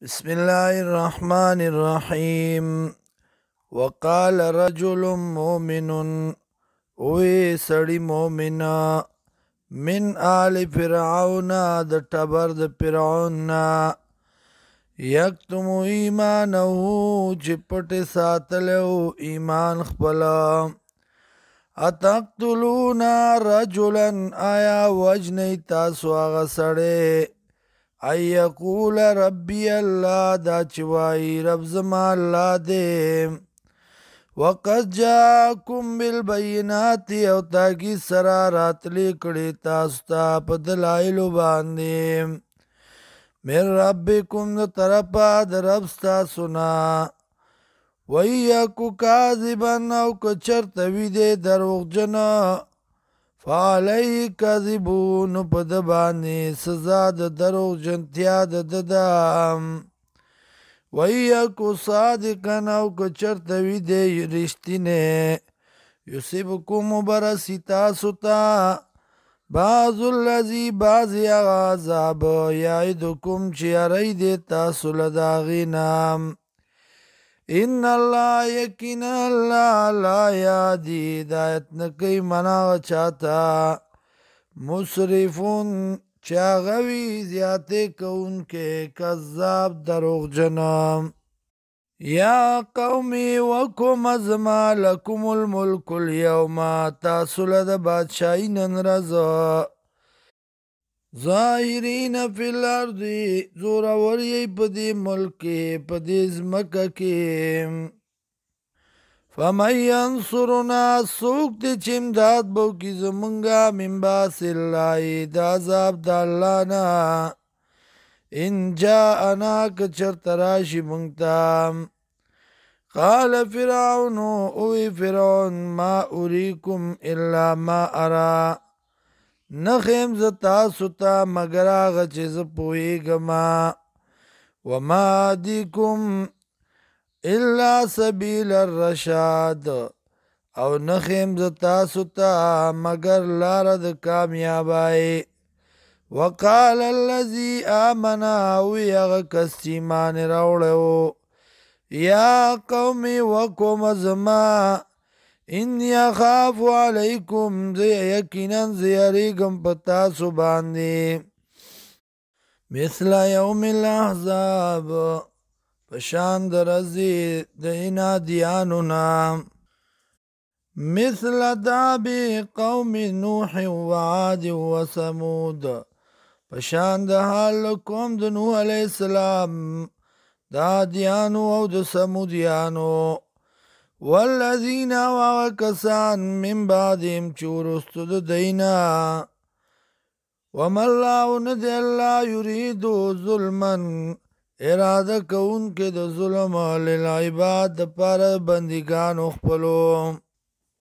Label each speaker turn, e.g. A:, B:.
A: بسم الله الرحمن الرحيم. وقال رجل مؤمن وی سړی مؤمنا من آل فرعون د ټبر د فرعون نا یکتم ایمانه چې پټ ساتلو ایمان خپل اتقتلون رجلا آیا وجنی تاسو هغه سړی ای یقول ربی الله دا چوای رب زما الله دے وقد جاءکم بالبینات او تاکی سرا راتلی کڑی تاستا پا دلائلو باندے من ربکم دا طرفا دا رب ستاسونا ویکو کاذبن او کچر تویدے دروغ جنا فعلی کذبون پا دبانی سزا د دروغ جنتیا د ددام ویکو صادقن او کچرتوی دے رشتینے یصیبکم برسی تاسوتا بعض اللذی بعضی عذاب یعیدکم چی اری دے تاسو لداغینام ان اللہ یقین اللہ لا یادی ہدایت نکی منا چاہتا مسرفون چاغوی زیادے کون کے کذاب دروغ جنام یا قومی وکم ازما لکم الملک اليوم تاسل دا بادشاہی ننرزا ظاہرین فی الارض زوروری پدی ملکی پدی زمکہ کی فمن ینصرنا سوک دی چمداد بو کی زمنگا من باس اللہ دا عذاب دا اللہ نا ان جاءنا کچر تراشی منگتا قال فرعون اوی فرعون ما اریکم الا ما ارا نخیم زتا ستا مگر آغا چیز پوئیگما وما دیکم الا سبیل الرشاد او نخیم زتا ستا مگر لارد کامیابائی وقال اللذی آمنا وی اغا کستیمان روڑو یا قومی وکم ازما انی اخاف علیکم یقینا زیریگم پتاسو باندی مثل یوم الاحزاب پشان درزی دینا دیانونا مثل داب قوم نوح وعاد وثمود پشان د حال قوم د نوح علیہ السلام دا دیانو او د سمودیانو والذین وکسان من بعدهم چورستو د دینا وما اللہ ندی اللہ یریدو ظلمن اراده کون که د ظلم للعباد د پاره بندگانو خپلو